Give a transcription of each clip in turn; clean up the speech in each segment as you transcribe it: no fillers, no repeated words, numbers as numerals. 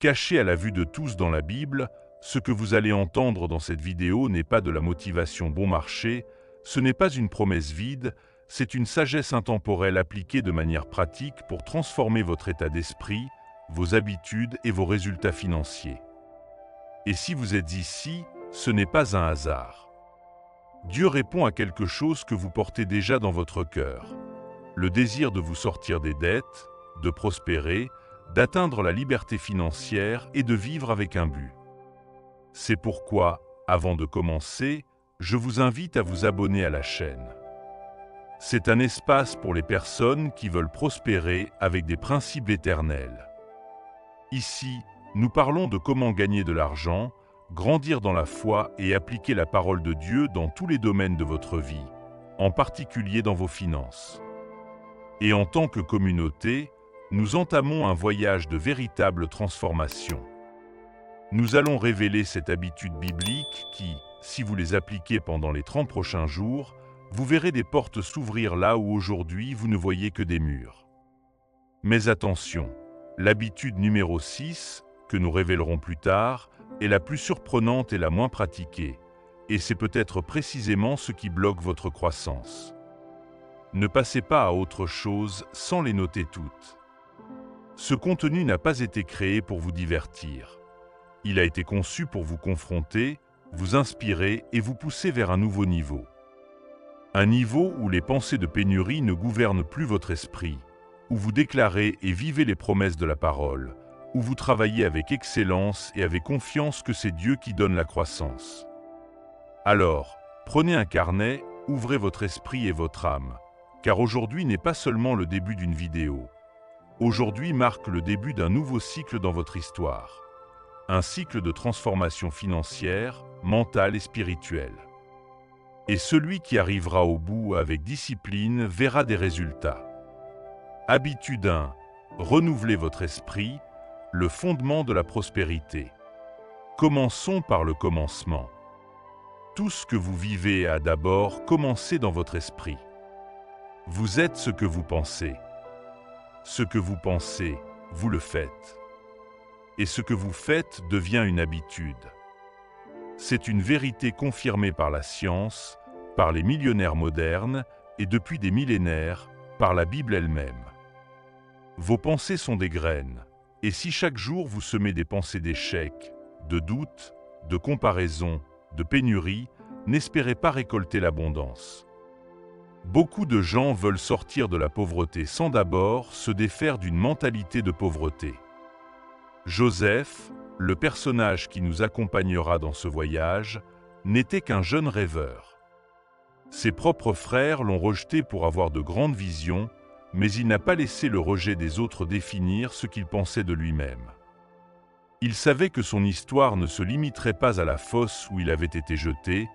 Caché à la vue de tous dans la Bible, ce que vous allez entendre dans cette vidéo n'est pas de la motivation bon marché, ce n'est pas une promesse vide, c'est une sagesse intemporelle appliquée de manière pratique pour transformer votre état d'esprit, vos habitudes et vos résultats financiers. Et si vous êtes ici, ce n'est pas un hasard. Dieu répond à quelque chose que vous portez déjà dans votre cœur. Le désir de vous sortir des dettes, de prospérer, d'atteindre la liberté financière et de vivre avec un but. C'est pourquoi, avant de commencer, je vous invite à vous abonner à la chaîne. C'est un espace pour les personnes qui veulent prospérer avec des principes éternels. Ici, nous parlons de comment gagner de l'argent, grandir dans la foi et appliquer la parole de Dieu dans tous les domaines de votre vie, en particulier dans vos finances. Et en tant que communauté, nous entamons un voyage de véritable transformation. Nous allons révéler cette habitude biblique qui, si vous les appliquez pendant les 30 prochains jours, vous verrez des portes s'ouvrir là où aujourd'hui vous ne voyez que des murs. Mais attention, l'habitude numéro 6, que nous révélerons plus tard, est la plus surprenante et la moins pratiquée, et c'est peut-être précisément ce qui bloque votre croissance. Ne passez pas à autre chose sans les noter toutes. Ce contenu n'a pas été créé pour vous divertir. Il a été conçu pour vous confronter, vous inspirer et vous pousser vers un nouveau niveau. Un niveau où les pensées de pénurie ne gouvernent plus votre esprit, où vous déclarez et vivez les promesses de la parole, où vous travaillez avec excellence et avec confiance que c'est Dieu qui donne la croissance. Alors, prenez un carnet, ouvrez votre esprit et votre âme, car aujourd'hui n'est pas seulement le début d'une vidéo. Aujourd'hui marque le début d'un nouveau cycle dans votre histoire. Un cycle de transformation financière, mentale et spirituelle. Et celui qui arrivera au bout avec discipline verra des résultats. Habitude 1. Renouvelez votre esprit, le fondement de la prospérité. Commençons par le commencement. Tout ce que vous vivez a d'abord commencé dans votre esprit. Vous êtes ce que vous pensez. Ce que vous pensez, vous le faites. Et ce que vous faites devient une habitude. C'est une vérité confirmée par la science, par les millionnaires modernes et depuis des millénaires, par la Bible elle-même. Vos pensées sont des graines, et si chaque jour vous semez des pensées d'échec, de doute, de comparaison, de pénurie, n'espérez pas récolter l'abondance. Beaucoup de gens veulent sortir de la pauvreté sans d'abord se défaire d'une mentalité de pauvreté. Joseph, le personnage qui nous accompagnera dans ce voyage, n'était qu'un jeune rêveur. Ses propres frères l'ont rejeté pour avoir de grandes visions, mais il n'a pas laissé le rejet des autres définir ce qu'il pensait de lui-même. Il savait que son histoire ne se limiterait pas à la fosse où il avait été jeté,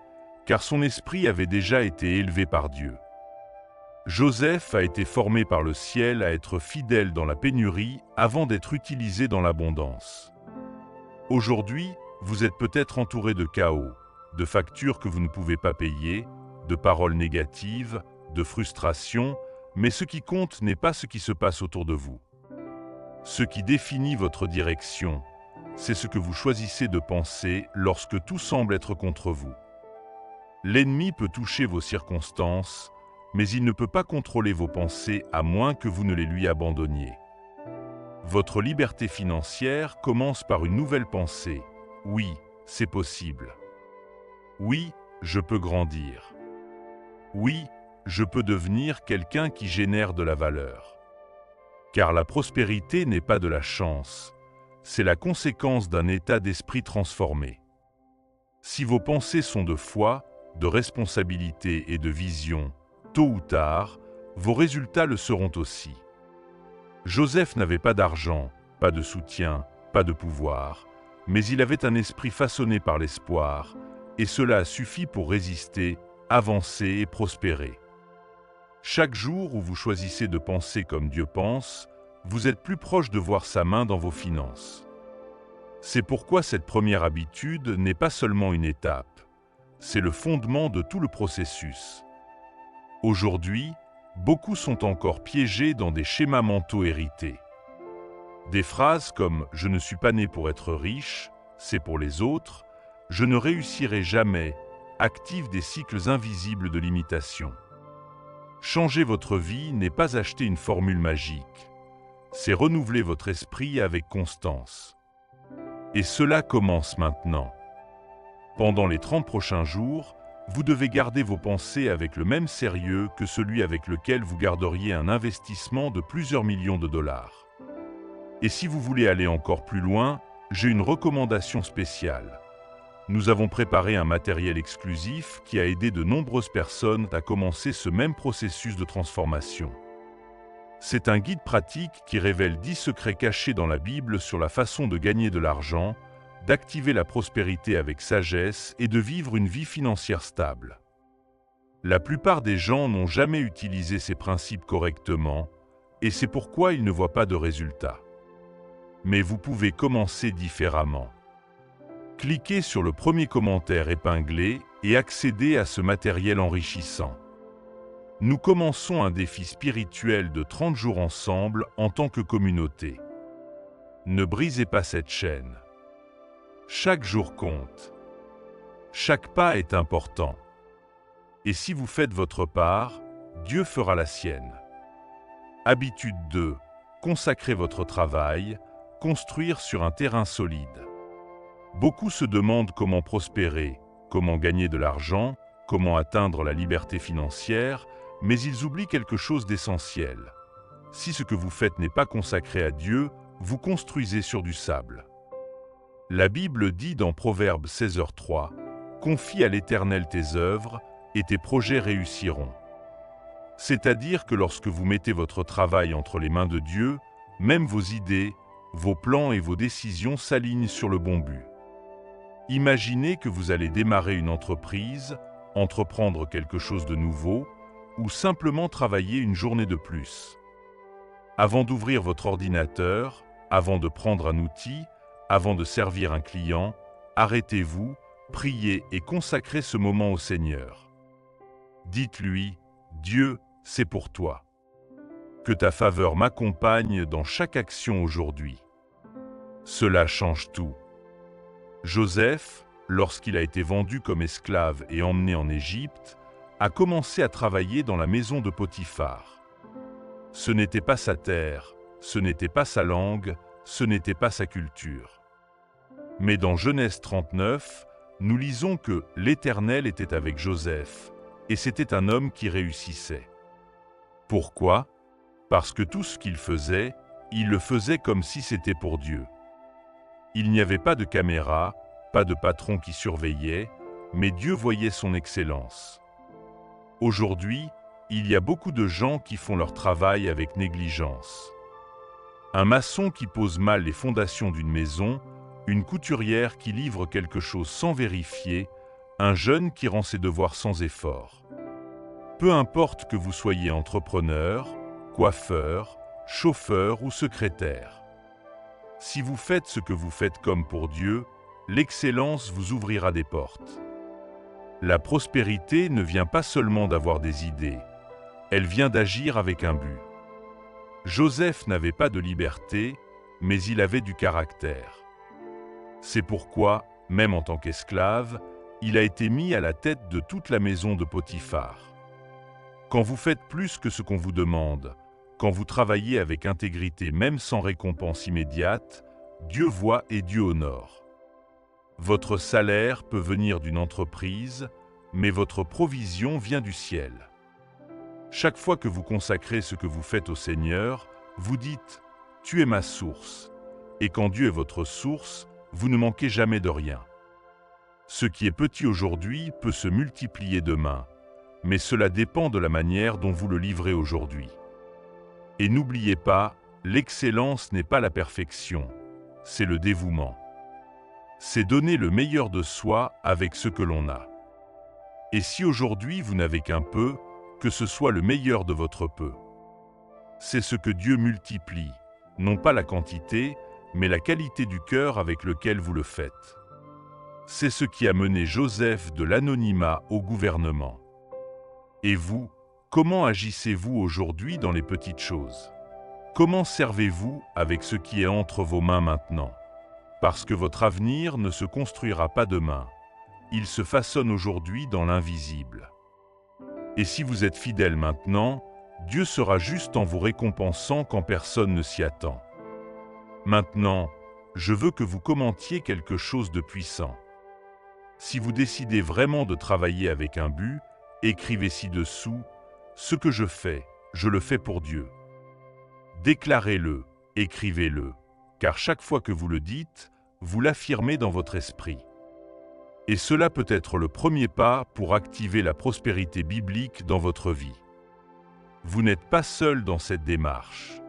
car son esprit avait déjà été élevé par Dieu. Joseph a été formé par le ciel à être fidèle dans la pénurie avant d'être utilisé dans l'abondance. Aujourd'hui, vous êtes peut-être entouré de chaos, de factures que vous ne pouvez pas payer, de paroles négatives, de frustration, mais ce qui compte n'est pas ce qui se passe autour de vous. Ce qui définit votre direction, c'est ce que vous choisissez de penser lorsque tout semble être contre vous. L'ennemi peut toucher vos circonstances, mais il ne peut pas contrôler vos pensées à moins que vous ne les lui abandonniez. Votre liberté financière commence par une nouvelle pensée. Oui, c'est possible. Oui, je peux grandir. Oui, je peux devenir quelqu'un qui génère de la valeur. Car la prospérité n'est pas de la chance, c'est la conséquence d'un état d'esprit transformé. Si vos pensées sont de foi, de responsabilité et de vision, tôt ou tard, vos résultats le seront aussi. Joseph n'avait pas d'argent, pas de soutien, pas de pouvoir, mais il avait un esprit façonné par l'espoir, et cela a suffi pour résister, avancer et prospérer. Chaque jour où vous choisissez de penser comme Dieu pense, vous êtes plus proche de voir sa main dans vos finances. C'est pourquoi cette première habitude n'est pas seulement une étape, c'est le fondement de tout le processus. Aujourd'hui, beaucoup sont encore piégés dans des schémas mentaux hérités. Des phrases comme « je ne suis pas né pour être riche, c'est pour les autres »,« je ne réussirai jamais » activent des cycles invisibles de limitation. Changer votre vie n'est pas acheter une formule magique, c'est renouveler votre esprit avec constance. Et cela commence maintenant. Pendant les 30 prochains jours, vous devez garder vos pensées avec le même sérieux que celui avec lequel vous garderiez un investissement de plusieurs millions de dollars. Et si vous voulez aller encore plus loin, j'ai une recommandation spéciale. Nous avons préparé un matériel exclusif qui a aidé de nombreuses personnes à commencer ce même processus de transformation. C'est un guide pratique qui révèle 10 secrets cachés dans la Bible sur la façon de gagner de l'argent, d'activer la prospérité avec sagesse et de vivre une vie financière stable. La plupart des gens n'ont jamais utilisé ces principes correctement, et c'est pourquoi ils ne voient pas de résultats. Mais vous pouvez commencer différemment. Cliquez sur le premier commentaire épinglé et accédez à ce matériel enrichissant. Nous commençons un défi spirituel de 30 jours ensemble en tant que communauté. Ne brisez pas cette chaîne. Chaque jour compte. Chaque pas est important. Et si vous faites votre part, Dieu fera la sienne. Habitude 2. Consacrez votre travail, construire sur un terrain solide. Beaucoup se demandent comment prospérer, comment gagner de l'argent, comment atteindre la liberté financière, mais ils oublient quelque chose d'essentiel. Si ce que vous faites n'est pas consacré à Dieu, vous construisez sur du sable. La Bible dit dans Proverbe 16h3 « Confie à l'Éternel tes œuvres, et tes projets réussiront ». C'est-à-dire que lorsque vous mettez votre travail entre les mains de Dieu, même vos idées, vos plans et vos décisions s'alignent sur le bon but. Imaginez que vous allez démarrer une entreprise, entreprendre quelque chose de nouveau, ou simplement travailler une journée de plus. Avant d'ouvrir votre ordinateur, avant de prendre un outil, avant de servir un client, arrêtez-vous, priez et consacrez ce moment au Seigneur. Dites-lui, Dieu, c'est pour toi. Que ta faveur m'accompagne dans chaque action aujourd'hui. Cela change tout. Joseph, lorsqu'il a été vendu comme esclave et emmené en Égypte, a commencé à travailler dans la maison de Potiphar. Ce n'était pas sa terre, ce n'était pas sa langue, ce n'était pas sa culture. Mais dans Genèse 39, nous lisons que l'Éternel était avec Joseph, et c'était un homme qui réussissait. Pourquoi? Parce que tout ce qu'il faisait, il le faisait comme si c'était pour Dieu. Il n'y avait pas de caméra, pas de patron qui surveillait, mais Dieu voyait son excellence. Aujourd'hui, il y a beaucoup de gens qui font leur travail avec négligence. Un maçon qui pose mal les fondations d'une maison, une couturière qui livre quelque chose sans vérifier, un jeune qui rend ses devoirs sans effort. Peu importe que vous soyez entrepreneur, coiffeur, chauffeur ou secrétaire. Si vous faites ce que vous faites comme pour Dieu, l'excellence vous ouvrira des portes. La prospérité ne vient pas seulement d'avoir des idées, elle vient d'agir avec un but. Joseph n'avait pas de liberté, mais il avait du caractère. C'est pourquoi, même en tant qu'esclave, il a été mis à la tête de toute la maison de Potiphar. Quand vous faites plus que ce qu'on vous demande, quand vous travaillez avec intégrité même sans récompense immédiate, Dieu voit et Dieu honore. Votre salaire peut venir d'une entreprise, mais votre provision vient du ciel. Chaque fois que vous consacrez ce que vous faites au Seigneur, vous dites « Tu es ma source ». Et quand Dieu est votre source, vous ne manquez jamais de rien. Ce qui est petit aujourd'hui peut se multiplier demain, mais cela dépend de la manière dont vous le livrez aujourd'hui. Et n'oubliez pas, l'excellence n'est pas la perfection, c'est le dévouement. C'est donner le meilleur de soi avec ce que l'on a. Et si aujourd'hui vous n'avez qu'un peu, que ce soit le meilleur de votre peu. C'est ce que Dieu multiplie, non pas la quantité, mais la qualité du cœur avec lequel vous le faites. C'est ce qui a mené Joseph de l'anonymat au gouvernement. Et vous, comment agissez-vous aujourd'hui dans les petites choses? Comment servez-vous avec ce qui est entre vos mains maintenant? Parce que votre avenir ne se construira pas demain. Il se façonne aujourd'hui dans l'invisible. Et si vous êtes fidèle maintenant, Dieu sera juste en vous récompensant quand personne ne s'y attend. Maintenant, je veux que vous commentiez quelque chose de puissant. Si vous décidez vraiment de travailler avec un but, écrivez ci-dessous « Ce que je fais, je le fais pour Dieu ». Déclarez-le, écrivez-le, car chaque fois que vous le dites, vous l'affirmez dans votre esprit. Et cela peut être le premier pas pour activer la prospérité biblique dans votre vie. Vous n'êtes pas seul dans cette démarche.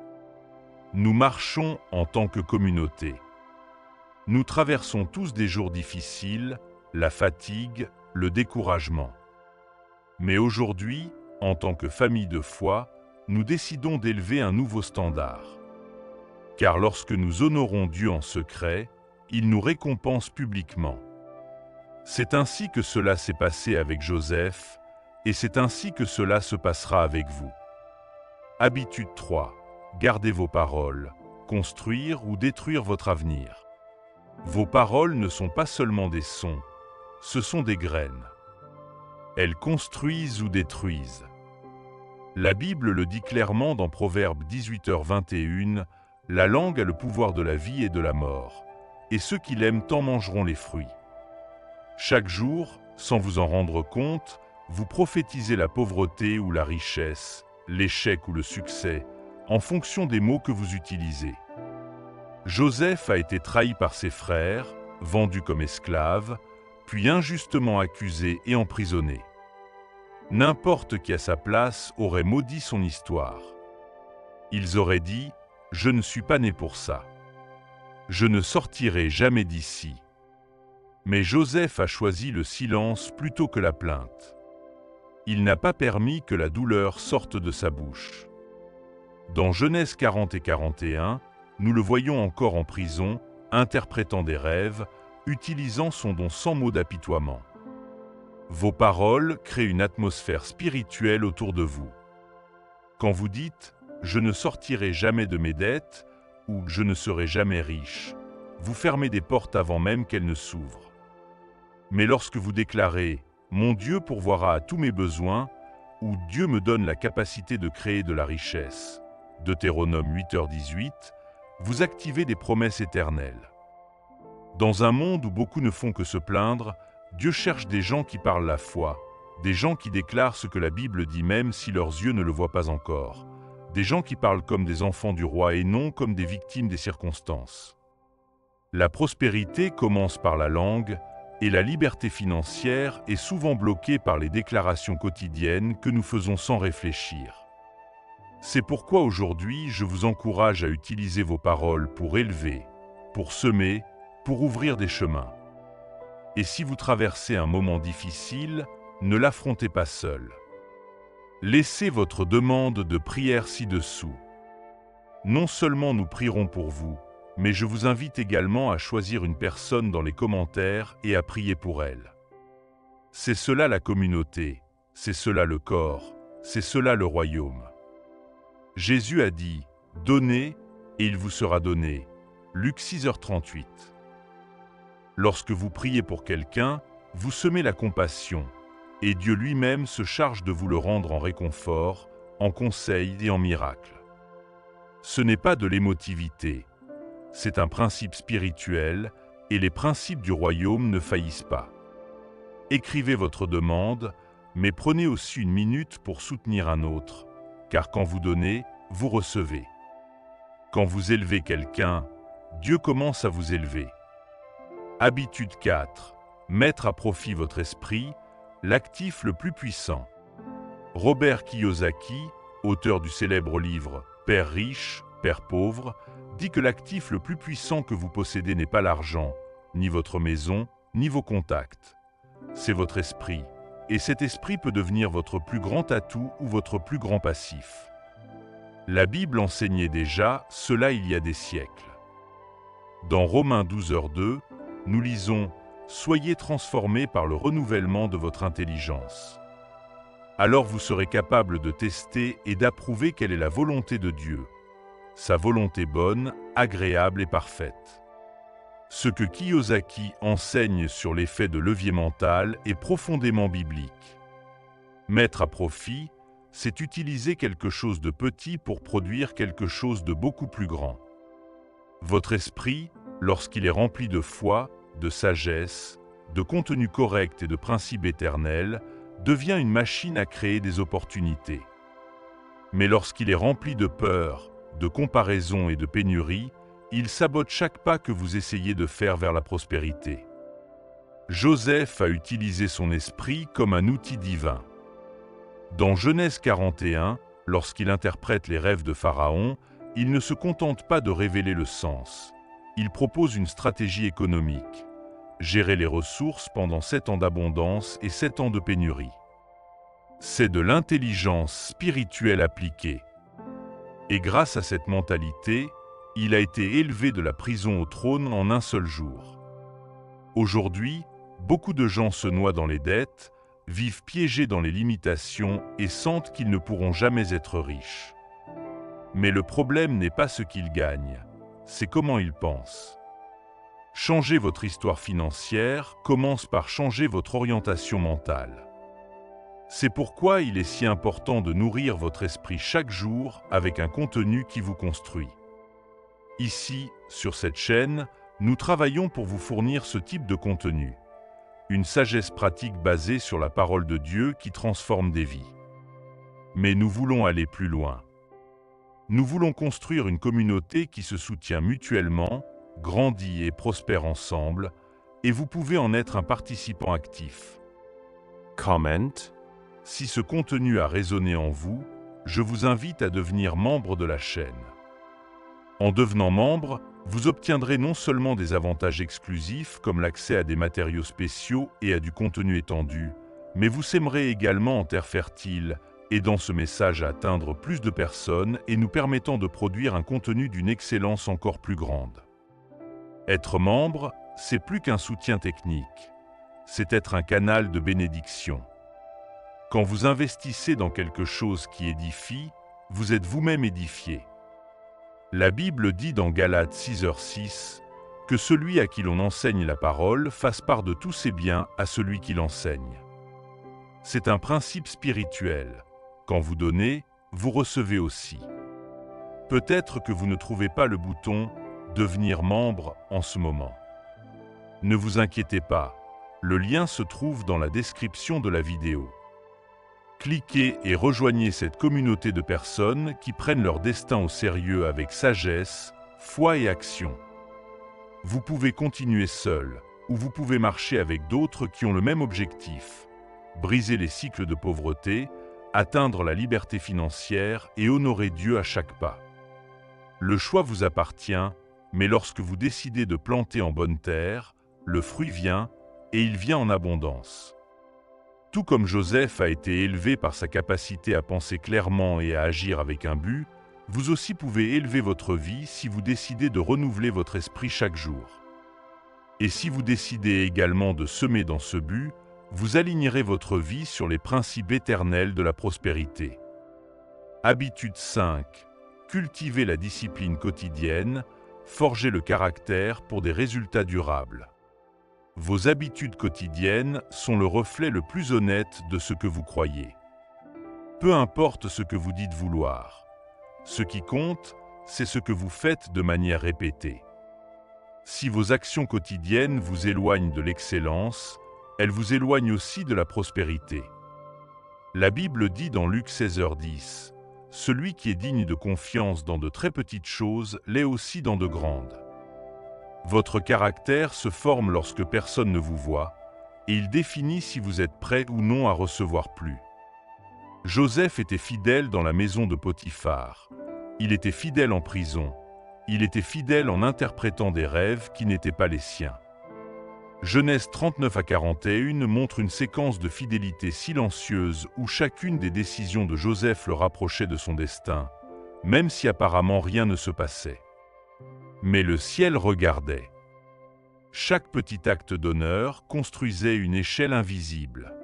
Nous marchons en tant que communauté. Nous traversons tous des jours difficiles, la fatigue, le découragement. Mais aujourd'hui, en tant que famille de foi, nous décidons d'élever un nouveau standard. Car lorsque nous honorons Dieu en secret, il nous récompense publiquement. C'est ainsi que cela s'est passé avec Joseph, et c'est ainsi que cela se passera avec vous. Habitude 3. Gardez vos paroles, construire ou détruire votre avenir. Vos paroles ne sont pas seulement des sons, ce sont des graines. Elles construisent ou détruisent. La Bible le dit clairement dans Proverbe 18h21, « La langue a le pouvoir de la vie et de la mort, et ceux qui l'aiment en mangeront les fruits. » Chaque jour, sans vous en rendre compte, vous prophétisez la pauvreté ou la richesse, l'échec ou le succès, en fonction des mots que vous utilisez. Joseph a été trahi par ses frères, vendu comme esclave, puis injustement accusé et emprisonné. N'importe qui à sa place aurait maudit son histoire. Ils auraient dit « Je ne suis pas né pour ça. Je ne sortirai jamais d'ici. » Mais Joseph a choisi le silence plutôt que la plainte. Il n'a pas permis que la douleur sorte de sa bouche. Dans Genèse 40 et 41, nous le voyons encore en prison, interprétant des rêves, utilisant son don sans mots d'apitoiement. Vos paroles créent une atmosphère spirituelle autour de vous. Quand vous dites « Je ne sortirai jamais de mes dettes » ou « Je ne serai jamais riche », vous fermez des portes avant même qu'elles ne s'ouvrent. Mais lorsque vous déclarez « Mon Dieu pourvoira à tous mes besoins » ou « Dieu me donne la capacité de créer de la richesse » Deutéronome 8h18, vous activez des promesses éternelles. Dans un monde où beaucoup ne font que se plaindre, Dieu cherche des gens qui parlent la foi, des gens qui déclarent ce que la Bible dit même si leurs yeux ne le voient pas encore, des gens qui parlent comme des enfants du roi et non comme des victimes des circonstances. La prospérité commence par la langue, et la liberté financière est souvent bloquée par les déclarations quotidiennes que nous faisons sans réfléchir. C'est pourquoi aujourd'hui, je vous encourage à utiliser vos paroles pour élever, pour semer, pour ouvrir des chemins. Et si vous traversez un moment difficile, ne l'affrontez pas seul. Laissez votre demande de prière ci-dessous. Non seulement nous prierons pour vous, mais je vous invite également à choisir une personne dans les commentaires et à prier pour elle. C'est cela la communauté, c'est cela le corps, c'est cela le royaume. Jésus a dit « Donnez, et il vous sera donné » Luc 6h38. Lorsque vous priez pour quelqu'un, vous semez la compassion, et Dieu lui-même se charge de vous le rendre en réconfort, en conseil et en miracle. Ce n'est pas de l'émotivité, c'est un principe spirituel, et les principes du royaume ne faillissent pas. Écrivez votre demande, mais prenez aussi une minute pour soutenir un autre, car quand vous donnez, vous recevez. Quand vous élevez quelqu'un, Dieu commence à vous élever. Habitude 4. Mettre à profit votre esprit, l'actif le plus puissant. Robert Kiyosaki, auteur du célèbre livre « Père riche, Père pauvre », dit que l'actif le plus puissant que vous possédez n'est pas l'argent, ni votre maison, ni vos contacts. C'est votre esprit, et cet esprit peut devenir votre plus grand atout ou votre plus grand passif. La Bible enseignait déjà cela il y a des siècles. Dans Romains 12h2, nous lisons « Soyez transformés par le renouvellement de votre intelligence. Alors vous serez capable de tester et d'approuver quelle est la volonté de Dieu, sa volonté bonne, agréable et parfaite. Ce que Kiyosaki enseigne sur l'effet de levier mental est profondément biblique. Mettre à profit, c'est utiliser quelque chose de petit pour produire quelque chose de beaucoup plus grand. Votre esprit, lorsqu'il est rempli de foi, de sagesse, de contenu correct et de principes éternels, devient une machine à créer des opportunités. Mais lorsqu'il est rempli de peur, de comparaison et de pénurie, il sabote chaque pas que vous essayez de faire vers la prospérité. Joseph a utilisé son esprit comme un outil divin. Dans Genèse 41, lorsqu'il interprète les rêves de Pharaon, il ne se contente pas de révéler le sens. Il propose une stratégie économique. Gérer les ressources pendant 7 ans d'abondance et 7 ans de pénurie. C'est de l'intelligence spirituelle appliquée. Et grâce à cette mentalité, il a été élevé de la prison au trône en un seul jour. Aujourd'hui, beaucoup de gens se noient dans les dettes, vivent piégés dans les limitations et sentent qu'ils ne pourront jamais être riches. Mais le problème n'est pas ce qu'ils gagnent, c'est comment ils pensent. Changer votre histoire financière commence par changer votre orientation mentale. C'est pourquoi il est si important de nourrir votre esprit chaque jour avec un contenu qui vous construit. Ici, sur cette chaîne, nous travaillons pour vous fournir ce type de contenu. Une sagesse pratique basée sur la parole de Dieu qui transforme des vies. Mais nous voulons aller plus loin. Nous voulons construire une communauté qui se soutient mutuellement, grandit et prospère ensemble, et vous pouvez en être un participant actif. Comment? Si ce contenu a résonné en vous, je vous invite à devenir membre de la chaîne. En devenant membre, vous obtiendrez non seulement des avantages exclusifs comme l'accès à des matériaux spéciaux et à du contenu étendu, mais vous sèmerez également en terre fertile, aidant ce message à atteindre plus de personnes et nous permettant de produire un contenu d'une excellence encore plus grande. Être membre, c'est plus qu'un soutien technique, c'est être un canal de bénédiction. Quand vous investissez dans quelque chose qui édifie, vous êtes vous-même édifié. La Bible dit dans Galates 6h6 que celui à qui l'on enseigne la parole fasse part de tous ses biens à celui qui l'enseigne. C'est un principe spirituel. Quand vous donnez, vous recevez aussi. Peut-être que vous ne trouvez pas le bouton « Devenir membre » en ce moment. Ne vous inquiétez pas, le lien se trouve dans la description de la vidéo. Cliquez et rejoignez cette communauté de personnes qui prennent leur destin au sérieux avec sagesse, foi et action. Vous pouvez continuer seul, ou vous pouvez marcher avec d'autres qui ont le même objectif, briser les cycles de pauvreté, atteindre la liberté financière et honorer Dieu à chaque pas. Le choix vous appartient, mais lorsque vous décidez de planter en bonne terre, le fruit vient, et il vient en abondance. Tout comme Joseph a été élevé par sa capacité à penser clairement et à agir avec un but, vous aussi pouvez élever votre vie si vous décidez de renouveler votre esprit chaque jour. Et si vous décidez également de semer dans ce but, vous alignerez votre vie sur les principes éternels de la prospérité. Habitude 5. Cultivez la discipline quotidienne, forgez le caractère pour des résultats durables. Vos habitudes quotidiennes sont le reflet le plus honnête de ce que vous croyez. Peu importe ce que vous dites vouloir. Ce qui compte, c'est ce que vous faites de manière répétée. Si vos actions quotidiennes vous éloignent de l'excellence, elles vous éloignent aussi de la prospérité. La Bible dit dans Luc 16h10, « Celui qui est digne de confiance dans de très petites choses l'est aussi dans de grandes. » Votre caractère se forme lorsque personne ne vous voit, et il définit si vous êtes prêt ou non à recevoir plus. Joseph était fidèle dans la maison de Potiphar. Il était fidèle en prison. Il était fidèle en interprétant des rêves qui n'étaient pas les siens. Genèse 39-41 montre une séquence de fidélité silencieuse où chacune des décisions de Joseph le rapprochait de son destin, même si apparemment rien ne se passait. Mais le ciel regardait. Chaque petit acte d'honneur construisait une échelle invisible.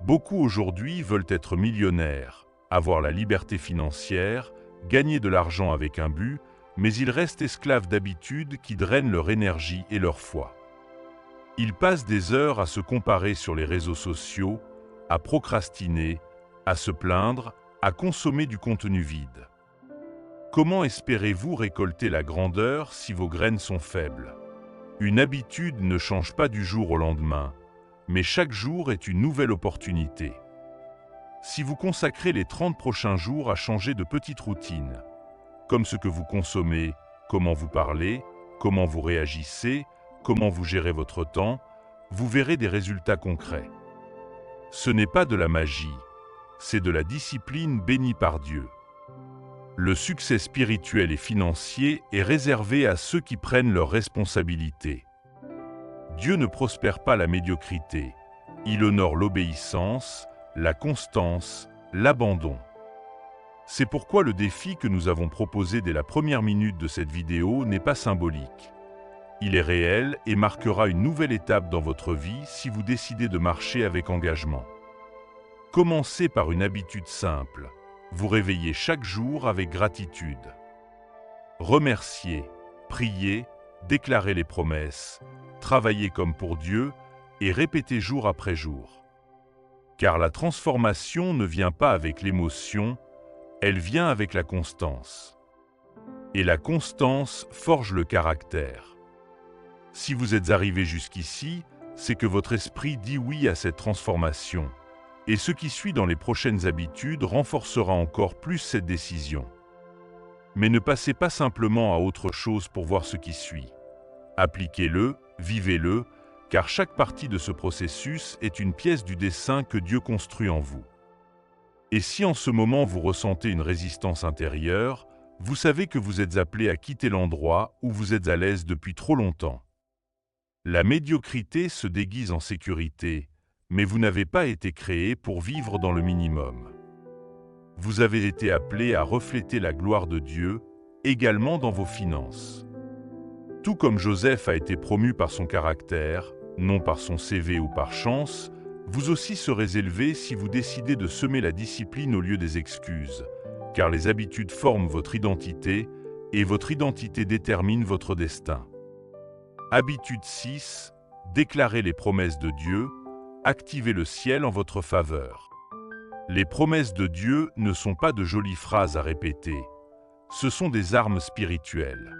Beaucoup aujourd'hui veulent être millionnaires, avoir la liberté financière, gagner de l'argent avec un but, mais ils restent esclaves d'habitudes qui drainent leur énergie et leur foi. Ils passent des heures à se comparer sur les réseaux sociaux, à procrastiner, à se plaindre, à consommer du contenu vide. Comment espérez-vous récolter la grandeur si vos graines sont faibles? Une habitude ne change pas du jour au lendemain, mais chaque jour est une nouvelle opportunité. Si vous consacrez les 30 prochains jours à changer de petites routines, comme ce que vous consommez, comment vous parlez, comment vous réagissez, comment vous gérez votre temps, vous verrez des résultats concrets. Ce n'est pas de la magie, c'est de la discipline bénie par Dieu. Le succès spirituel et financier est réservé à ceux qui prennent leurs responsabilités. Dieu ne prospère pas la médiocrité, il honore l'obéissance, la constance, l'abandon. C'est pourquoi le défi que nous avons proposé dès la première minute de cette vidéo n'est pas symbolique. Il est réel et marquera une nouvelle étape dans votre vie si vous décidez de marcher avec engagement. Commencez par une habitude simple. Vous réveillez chaque jour avec gratitude. Remerciez, priez, déclarez les promesses, travaillez comme pour Dieu et répétez jour après jour. Car la transformation ne vient pas avec l'émotion, elle vient avec la constance. Et la constance forge le caractère. Si vous êtes arrivé jusqu'ici, c'est que votre esprit dit oui à cette transformation. Et ce qui suit dans les prochaines habitudes renforcera encore plus cette décision. Mais ne passez pas simplement à autre chose pour voir ce qui suit. Appliquez-le, vivez-le, car chaque partie de ce processus est une pièce du dessin que Dieu construit en vous. Et si en ce moment vous ressentez une résistance intérieure, vous savez que vous êtes appelé à quitter l'endroit où vous êtes à l'aise depuis trop longtemps. La médiocrité se déguise en sécurité, mais vous n'avez pas été créé pour vivre dans le minimum. Vous avez été appelé à refléter la gloire de Dieu, également dans vos finances. Tout comme Joseph a été promu par son caractère, non par son CV ou par chance, vous aussi serez élevé si vous décidez de semer la discipline au lieu des excuses, car les habitudes forment votre identité et votre identité détermine votre destin. Habitude 6, déclarez les promesses de Dieu, activez le ciel en votre faveur. Les promesses de Dieu ne sont pas de jolies phrases à répéter, ce sont des armes spirituelles.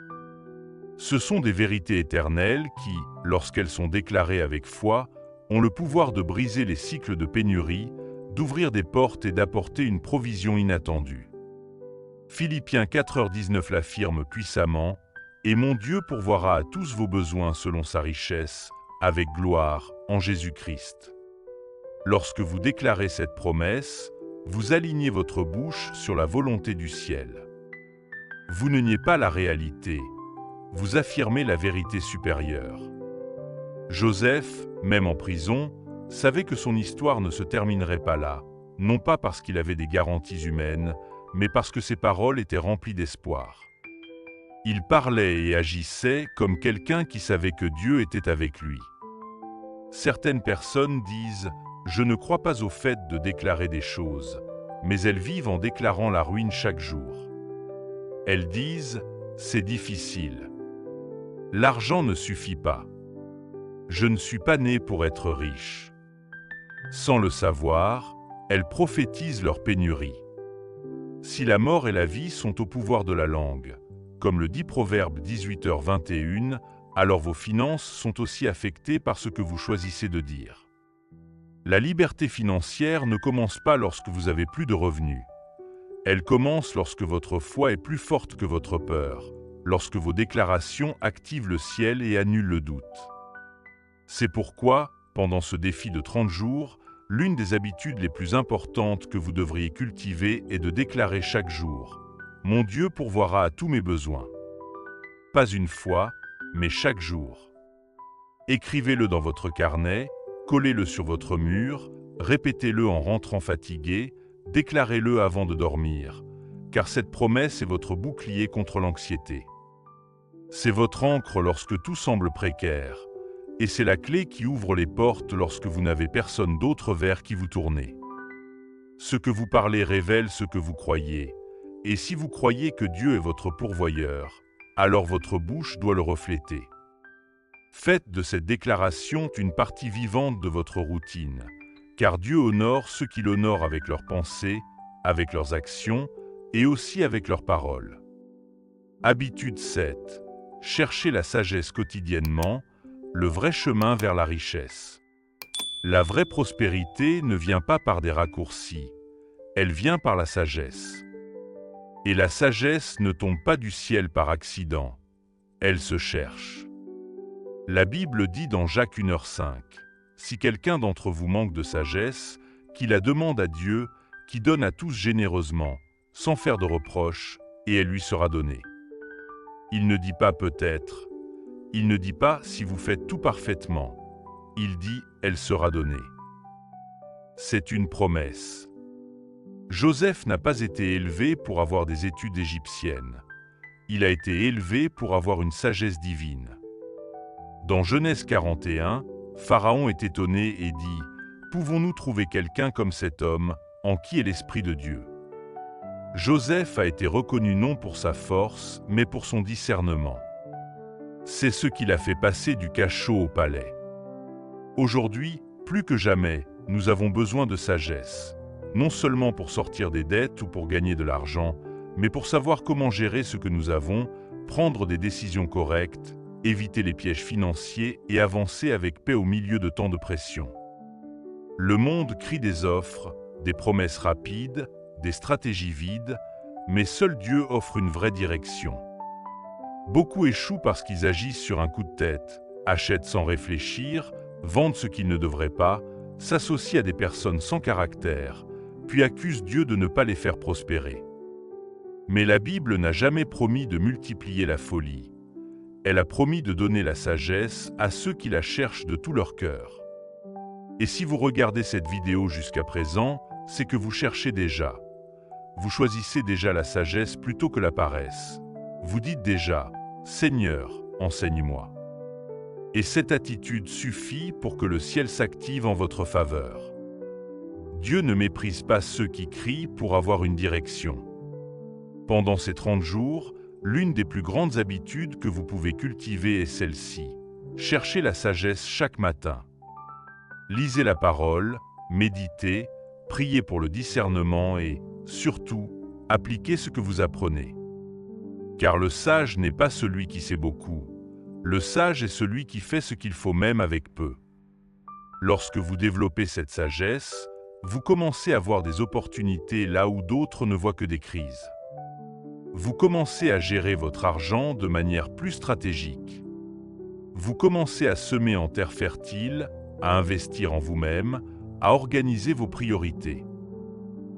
Ce sont des vérités éternelles qui, lorsqu'elles sont déclarées avec foi, ont le pouvoir de briser les cycles de pénurie, d'ouvrir des portes et d'apporter une provision inattendue. Philippiens 4h19 l'affirme puissamment, « Et mon Dieu pourvoira à tous vos besoins selon sa richesse, avec gloire, en Jésus-Christ. » Lorsque vous déclarez cette promesse, vous alignez votre bouche sur la volonté du ciel. Vous ne niez pas la réalité, vous affirmez la vérité supérieure. Joseph, même en prison, savait que son histoire ne se terminerait pas là, non pas parce qu'il avait des garanties humaines, mais parce que ses paroles étaient remplies d'espoir. Il parlait et agissait comme quelqu'un qui savait que Dieu était avec lui. Certaines personnes disent « Je ne crois pas au fait de déclarer des choses », mais elles vivent en déclarant la ruine chaque jour. Elles disent « C'est difficile. L'argent ne suffit pas. Je ne suis pas né pour être riche. » Sans le savoir, elles prophétisent leur pénurie. Si la mort et la vie sont au pouvoir de la langue, comme le dit Proverbe 18h21, alors vos finances sont aussi affectées par ce que vous choisissez de dire. La liberté financière ne commence pas lorsque vous avez plus de revenus. Elle commence lorsque votre foi est plus forte que votre peur, lorsque vos déclarations activent le ciel et annulent le doute. C'est pourquoi, pendant ce défi de 30 jours, l'une des habitudes les plus importantes que vous devriez cultiver est de déclarer chaque jour « Mon Dieu pourvoira à tous mes besoins ». Pas une fois, mais chaque jour. Écrivez-le dans votre carnet, collez-le sur votre mur, répétez-le en rentrant fatigué, déclarez-le avant de dormir, car cette promesse est votre bouclier contre l'anxiété. C'est votre ancre lorsque tout semble précaire, et c'est la clé qui ouvre les portes lorsque vous n'avez personne d'autre vers qui vous tournez. Ce que vous parlez révèle ce que vous croyez, Et si vous croyez que Dieu est votre pourvoyeur, alors votre bouche doit le refléter. Faites de cette déclaration une partie vivante de votre routine, car Dieu honore ceux qui l'honorent avec leurs pensées, avec leurs actions et aussi avec leurs paroles. Habitude 7. Cherchez la sagesse quotidiennement, le vrai chemin vers la richesse. La vraie prospérité ne vient pas par des raccourcis, elle vient par la sagesse. Et la sagesse ne tombe pas du ciel par accident, elle se cherche. La Bible dit dans Jacques 1h5, « Si quelqu'un d'entre vous manque de sagesse, qu'il la demande à Dieu, qui donne à tous généreusement, sans faire de reproches, et elle lui sera donnée. » Il ne dit pas peut-être, il ne dit pas si vous faites tout parfaitement, il dit elle sera donnée. C'est une promesse. Joseph n'a pas été élevé pour avoir des études égyptiennes. Il a été élevé pour avoir une sagesse divine. Dans Genèse 41, Pharaon est étonné et dit « Pouvons-nous trouver quelqu'un comme cet homme, en qui est l'Esprit de Dieu ?» Joseph a été reconnu non pour sa force, mais pour son discernement. C'est ce qui l'a fait passer du cachot au palais. Aujourd'hui, plus que jamais, nous avons besoin de sagesse, non seulement pour sortir des dettes ou pour gagner de l'argent, mais pour savoir comment gérer ce que nous avons, prendre des décisions correctes, éviter les pièges financiers et avancer avec paix au milieu de tant de pression. Le monde crie des offres, des promesses rapides, des stratégies vides, mais seul Dieu offre une vraie direction. Beaucoup échouent parce qu'ils agissent sur un coup de tête, achètent sans réfléchir, vendent ce qu'ils ne devraient pas, s'associent à des personnes sans caractère, puis accusent Dieu de ne pas les faire prospérer. Mais la Bible n'a jamais promis de multiplier la folie. Elle a promis de donner la sagesse à ceux qui la cherchent de tout leur cœur. Et si vous regardez cette vidéo jusqu'à présent, c'est que vous cherchez déjà. Vous choisissez déjà la sagesse plutôt que la paresse. Vous dites déjà « Seigneur, enseigne-moi ». Et cette attitude suffit pour que le ciel s'active en votre faveur. Dieu ne méprise pas ceux qui crient pour avoir une direction. Pendant ces 30 jours, l'une des plus grandes habitudes que vous pouvez cultiver est celle-ci. Cherchez la sagesse chaque matin. Lisez la parole, méditez, priez pour le discernement et, surtout, appliquez ce que vous apprenez. Car le sage n'est pas celui qui sait beaucoup. Le sage est celui qui fait ce qu'il faut même avec peu. Lorsque vous développez cette sagesse, vous commencez à voir des opportunités là où d'autres ne voient que des crises. Vous commencez à gérer votre argent de manière plus stratégique. Vous commencez à semer en terre fertile, à investir en vous-même, à organiser vos priorités.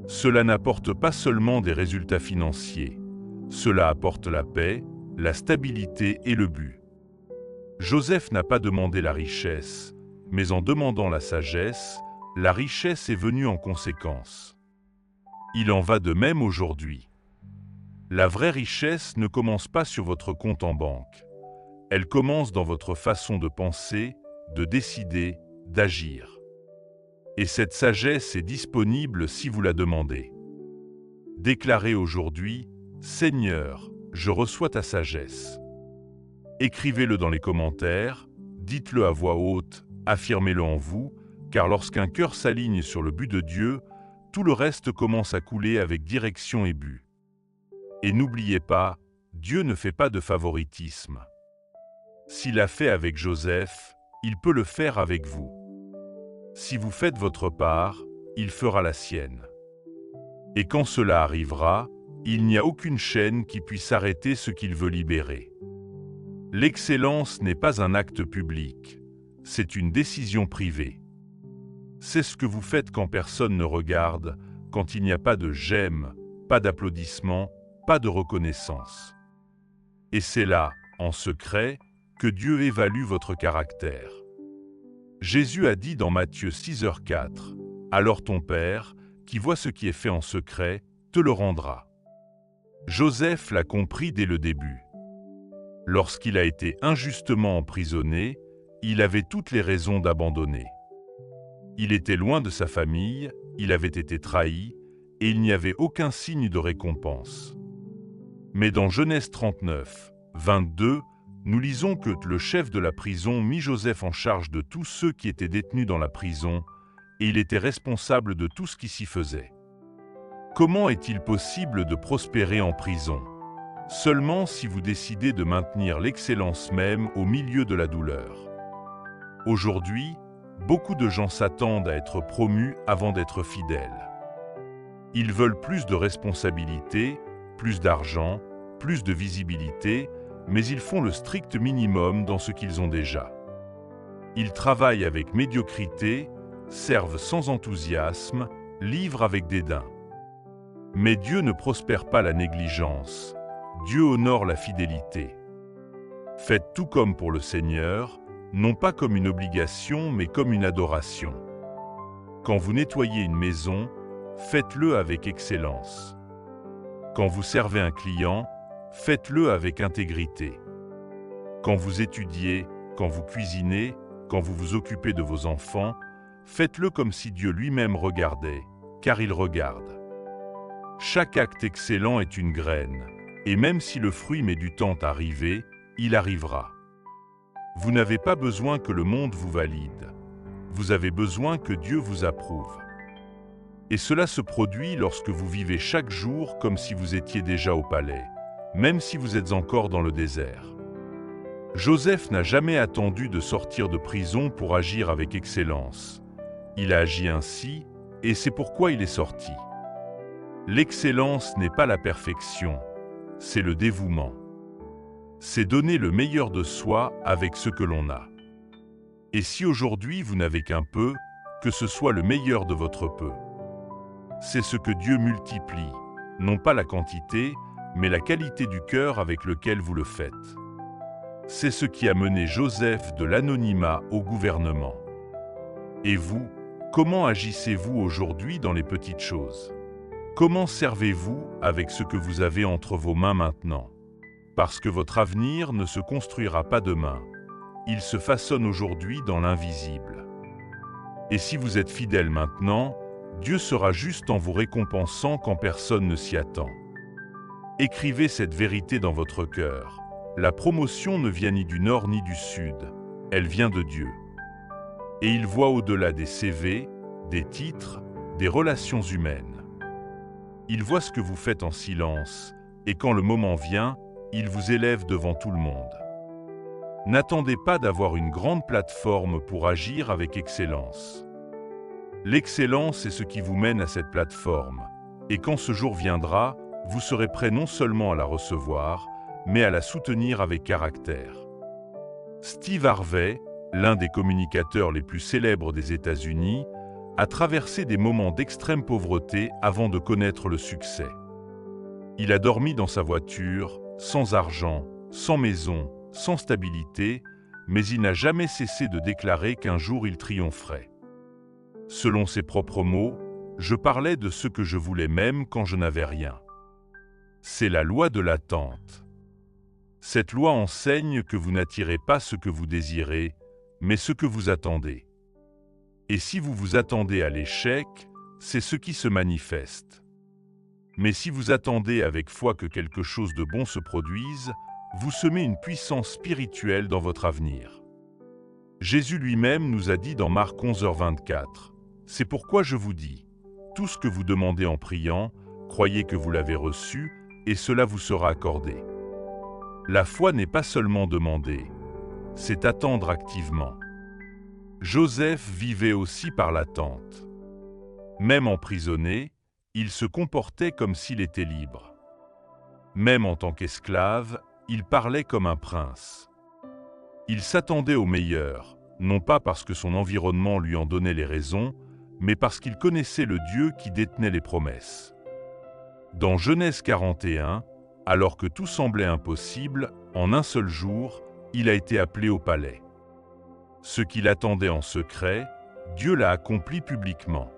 Cela n'apporte pas seulement des résultats financiers. Cela apporte la paix, la stabilité et le but. Joseph n'a pas demandé la richesse, mais en demandant la sagesse est venue en conséquence. Il en va de même aujourd'hui. La vraie richesse ne commence pas sur votre compte en banque. Elle commence dans votre façon de penser, de décider, d'agir. Et cette sagesse est disponible si vous la demandez. Déclarez aujourd'hui « Seigneur, je reçois ta sagesse ». Écrivez-le dans les commentaires, dites-le à voix haute, affirmez-le en vous, car lorsqu'un cœur s'aligne sur le but de Dieu, tout le reste commence à couler avec direction et but. Et n'oubliez pas, Dieu ne fait pas de favoritisme. S'il l'a fait avec Joseph, il peut le faire avec vous. Si vous faites votre part, il fera la sienne. Et quand cela arrivera, il n'y a aucune chaîne qui puisse arrêter ce qu'il veut libérer. L'excellence n'est pas un acte public, c'est une décision privée. C'est ce que vous faites quand personne ne regarde, quand il n'y a pas de « j'aime », pas d'applaudissements, pas de reconnaissance. Et c'est là, en secret, que Dieu évalue votre caractère. Jésus a dit dans Matthieu 6h4, « Alors ton Père, qui voit ce qui est fait en secret, te le rendra. » Joseph l'a compris dès le début. Lorsqu'il a été injustement emprisonné, il avait toutes les raisons d'abandonner. Il était loin de sa famille, il avait été trahi, et il n'y avait aucun signe de récompense. Mais dans Genèse 39, 22, nous lisons que le chef de la prison mit Joseph en charge de tous ceux qui étaient détenus dans la prison, et il était responsable de tout ce qui s'y faisait. Comment est-il possible de prospérer en prison? Seulement si vous décidez de maintenir l'excellence même au milieu de la douleur. Aujourd'hui, beaucoup de gens s'attendent à être promus avant d'être fidèles. Ils veulent plus de responsabilités, plus d'argent, plus de visibilité, mais ils font le strict minimum dans ce qu'ils ont déjà. Ils travaillent avec médiocrité, servent sans enthousiasme, livrent avec dédain. Mais Dieu ne prospère pas la négligence. Dieu honore la fidélité. Faites tout comme pour le Seigneur, non pas comme une obligation, mais comme une adoration. Quand vous nettoyez une maison, faites-le avec excellence. Quand vous servez un client, faites-le avec intégrité. Quand vous étudiez, quand vous cuisinez, quand vous vous occupez de vos enfants, faites-le comme si Dieu lui-même regardait, car il regarde. Chaque acte excellent est une graine, et même si le fruit met du temps à arriver, il arrivera. Vous n'avez pas besoin que le monde vous valide. Vous avez besoin que Dieu vous approuve. Et cela se produit lorsque vous vivez chaque jour comme si vous étiez déjà au palais, même si vous êtes encore dans le désert. Joseph n'a jamais attendu de sortir de prison pour agir avec excellence. Il a agi ainsi, et c'est pourquoi il est sorti. L'excellence n'est pas la perfection, c'est le dévouement. C'est donner le meilleur de soi avec ce que l'on a. Et si aujourd'hui vous n'avez qu'un peu, que ce soit le meilleur de votre peu. C'est ce que Dieu multiplie, non pas la quantité, mais la qualité du cœur avec lequel vous le faites. C'est ce qui a mené Joseph de l'anonymat au gouvernement. Et vous, comment agissez-vous aujourd'hui dans les petites choses? Comment servez-vous avec ce que vous avez entre vos mains maintenant? Parce que votre avenir ne se construira pas demain. Il se façonne aujourd'hui dans l'invisible. Et si vous êtes fidèle maintenant, Dieu sera juste en vous récompensant quand personne ne s'y attend. Écrivez cette vérité dans votre cœur. La promotion ne vient ni du nord ni du sud, elle vient de Dieu. Et il voit au-delà des CV, des titres, des relations humaines. Il voit ce que vous faites en silence, et quand le moment vient, il vous élève devant tout le monde. N'attendez pas d'avoir une grande plateforme pour agir avec excellence. L'excellence est ce qui vous mène à cette plateforme, et quand ce jour viendra, vous serez prêt non seulement à la recevoir, mais à la soutenir avec caractère. Steve Harvey, l'un des communicateurs les plus célèbres des États-Unis, a traversé des moments d'extrême pauvreté avant de connaître le succès. Il a dormi dans sa voiture, sans argent, sans maison, sans stabilité, mais il n'a jamais cessé de déclarer qu'un jour il triompherait. Selon ses propres mots, « Je parlais de ce que je voulais même quand je n'avais rien ». C'est la loi de l'attente. Cette loi enseigne que vous n'attirez pas ce que vous désirez, mais ce que vous attendez. Et si vous vous attendez à l'échec, c'est ce qui se manifeste. Mais si vous attendez avec foi que quelque chose de bon se produise, vous semez une puissance spirituelle dans votre avenir. Jésus lui-même nous a dit dans Marc 11h24, « C'est pourquoi je vous dis, tout ce que vous demandez en priant, croyez que vous l'avez reçu, et cela vous sera accordé. » La foi n'est pas seulement demander, c'est attendre activement. Joseph vivait aussi par l'attente. Même emprisonné, il se comportait comme s'il était libre. Même en tant qu'esclave, il parlait comme un prince. Il s'attendait au meilleur, non pas parce que son environnement lui en donnait les raisons, mais parce qu'il connaissait le Dieu qui détenait les promesses. Dans Genèse 41, alors que tout semblait impossible, en un seul jour, il a été appelé au palais. Ce qu'il attendait en secret, Dieu l'a accompli publiquement.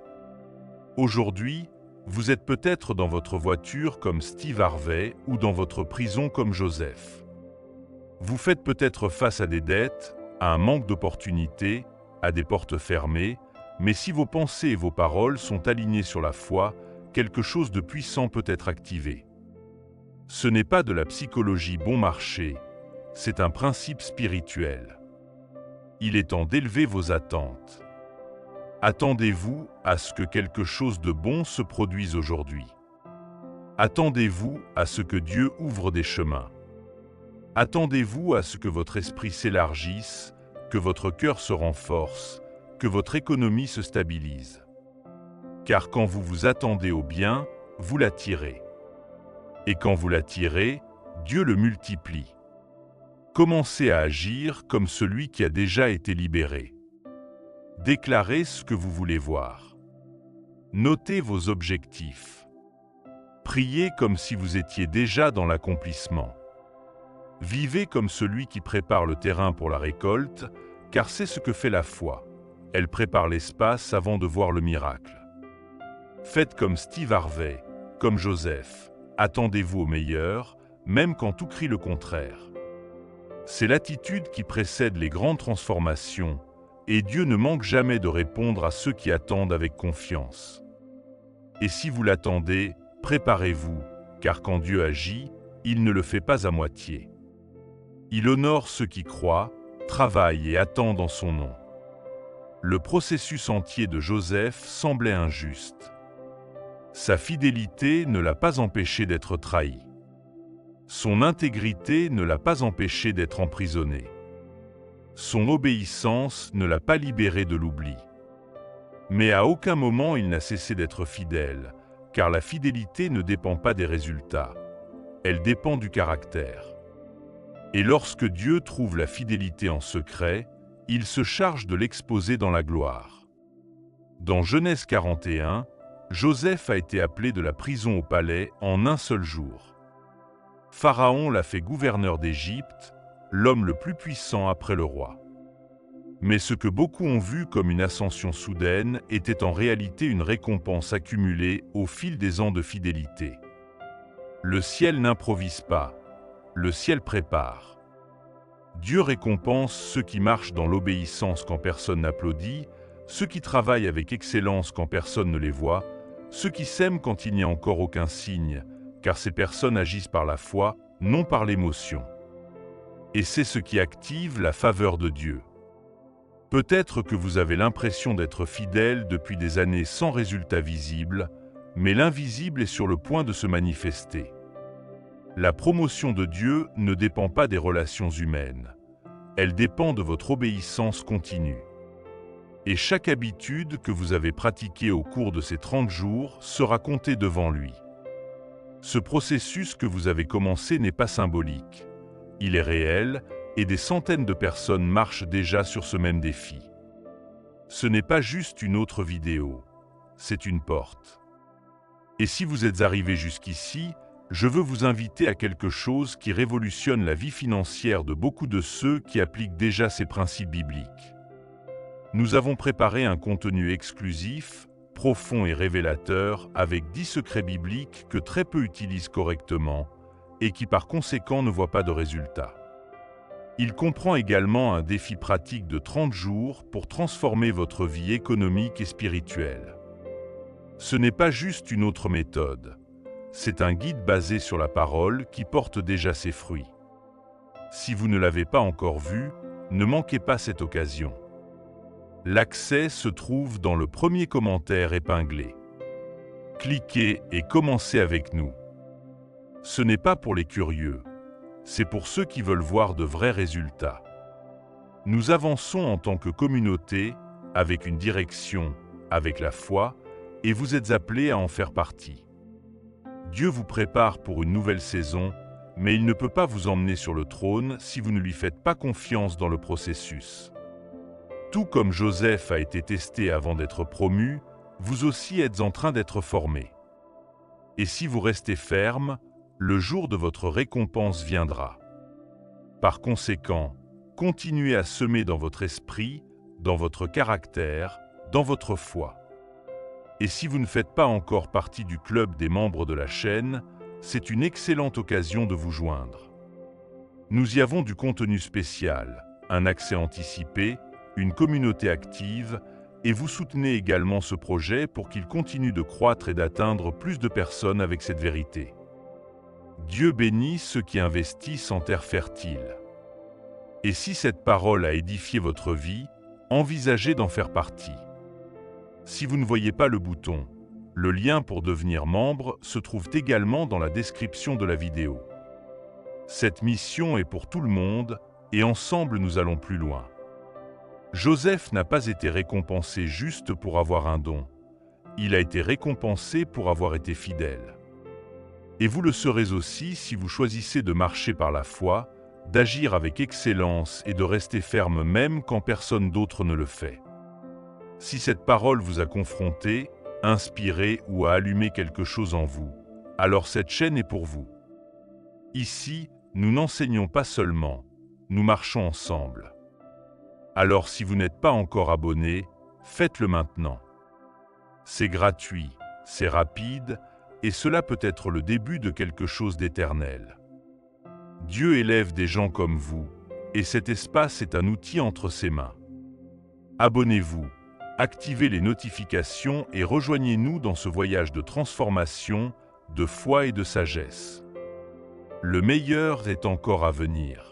Aujourd'hui, vous êtes peut-être dans votre voiture comme Steve Harvey ou dans votre prison comme Joseph. Vous faites peut-être face à des dettes, à un manque d'opportunités, à des portes fermées, mais si vos pensées et vos paroles sont alignées sur la foi, quelque chose de puissant peut être activé. Ce n'est pas de la psychologie bon marché, c'est un principe spirituel. Il est temps d'élever vos attentes. Attendez-vous à ce que quelque chose de bon se produise aujourd'hui. Attendez-vous à ce que Dieu ouvre des chemins. Attendez-vous à ce que votre esprit s'élargisse, que votre cœur se renforce, que votre économie se stabilise. Car quand vous vous attendez au bien, vous l'attirez. Et quand vous l'attirez, Dieu le multiplie. Commencez à agir comme celui qui a déjà été libéré. Déclarez ce que vous voulez voir. Notez vos objectifs. Priez comme si vous étiez déjà dans l'accomplissement. Vivez comme celui qui prépare le terrain pour la récolte, car c'est ce que fait la foi. Elle prépare l'espace avant de voir le miracle. Faites comme Steve Harvey, comme Joseph. Attendez-vous au meilleur, même quand tout crie le contraire. C'est l'attitude qui précède les grandes transformations, et Dieu ne manque jamais de répondre à ceux qui attendent avec confiance. Et si vous l'attendez, préparez-vous, car quand Dieu agit, il ne le fait pas à moitié. Il honore ceux qui croient, travaillent et attendent en son nom. Le processus entier de Joseph semblait injuste. Sa fidélité ne l'a pas empêché d'être trahi. Son intégrité ne l'a pas empêché d'être emprisonné. Son obéissance ne l'a pas libéré de l'oubli. Mais à aucun moment il n'a cessé d'être fidèle, car la fidélité ne dépend pas des résultats, elle dépend du caractère. Et lorsque Dieu trouve la fidélité en secret, il se charge de l'exposer dans la gloire. Dans Genèse 41, Joseph a été appelé de la prison au palais en un seul jour. Pharaon l'a fait gouverneur d'Égypte, l'homme le plus puissant après le roi. Mais ce que beaucoup ont vu comme une ascension soudaine était en réalité une récompense accumulée au fil des ans de fidélité. Le ciel n'improvise pas, le ciel prépare. Dieu récompense ceux qui marchent dans l'obéissance quand personne n'applaudit, ceux qui travaillent avec excellence quand personne ne les voit, ceux qui sèment quand il n'y a encore aucun signe, car ces personnes agissent par la foi, non par l'émotion. Et c'est ce qui active la faveur de Dieu. Peut-être que vous avez l'impression d'être fidèle depuis des années sans résultat visible, mais l'invisible est sur le point de se manifester. La promotion de Dieu ne dépend pas des relations humaines. Elle dépend de votre obéissance continue. Et chaque habitude que vous avez pratiquée au cours de ces 30 jours sera comptée devant lui. Ce processus que vous avez commencé n'est pas symbolique. Il est réel et des centaines de personnes marchent déjà sur ce même défi. Ce n'est pas juste une autre vidéo, c'est une porte. Et si vous êtes arrivé jusqu'ici, je veux vous inviter à quelque chose qui révolutionne la vie financière de beaucoup de ceux qui appliquent déjà ces principes bibliques. Nous avons préparé un contenu exclusif, profond et révélateur avec 10 secrets bibliques que très peu utilisent correctement et qui par conséquent ne voient pas de résultats. Il comprend également un défi pratique de 30 jours pour transformer votre vie économique et spirituelle. Ce n'est pas juste une autre méthode, c'est un guide basé sur la parole qui porte déjà ses fruits. Si vous ne l'avez pas encore vu, ne manquez pas cette occasion. L'accès se trouve dans le premier commentaire épinglé. Cliquez et commencez avec nous. Ce n'est pas pour les curieux, c'est pour ceux qui veulent voir de vrais résultats. Nous avançons en tant que communauté, avec une direction, avec la foi, et vous êtes appelés à en faire partie. Dieu vous prépare pour une nouvelle saison, mais il ne peut pas vous emmener sur le trône si vous ne lui faites pas confiance dans le processus. Tout comme Joseph a été testé avant d'être promu, vous aussi êtes en train d'être formé. Et si vous restez ferme, le jour de votre récompense viendra. Par conséquent, continuez à semer dans votre esprit, dans votre caractère, dans votre foi. Et si vous ne faites pas encore partie du club des membres de la chaîne, c'est une excellente occasion de vous joindre. Nous y avons du contenu spécial, un accès anticipé, une communauté active Et vous soutenez également ce projet pour qu'il continue de croître et d'atteindre plus de personnes avec cette vérité. Dieu bénit ceux qui investissent en terre fertile. Et si cette parole a édifié votre vie, envisagez d'en faire partie. Si vous ne voyez pas le bouton, le lien pour devenir membre se trouve également dans la description de la vidéo. Cette mission est pour tout le monde et ensemble nous allons plus loin. Joseph n'a pas été récompensé juste pour avoir un don. Il a été récompensé pour avoir été fidèle. Et vous le serez aussi si vous choisissez de marcher par la foi, d'agir avec excellence et de rester ferme même quand personne d'autre ne le fait. Si cette parole vous a confronté, inspiré ou a allumé quelque chose en vous, alors cette chaîne est pour vous. Ici, nous n'enseignons pas seulement, nous marchons ensemble. Alors si vous n'êtes pas encore abonné, faites-le maintenant. C'est gratuit, c'est rapide, et cela peut être le début de quelque chose d'éternel. Dieu élève des gens comme vous, et cet espace est un outil entre ses mains. Abonnez-vous, activez les notifications et rejoignez-nous dans ce voyage de transformation, de foi et de sagesse. Le meilleur est encore à venir.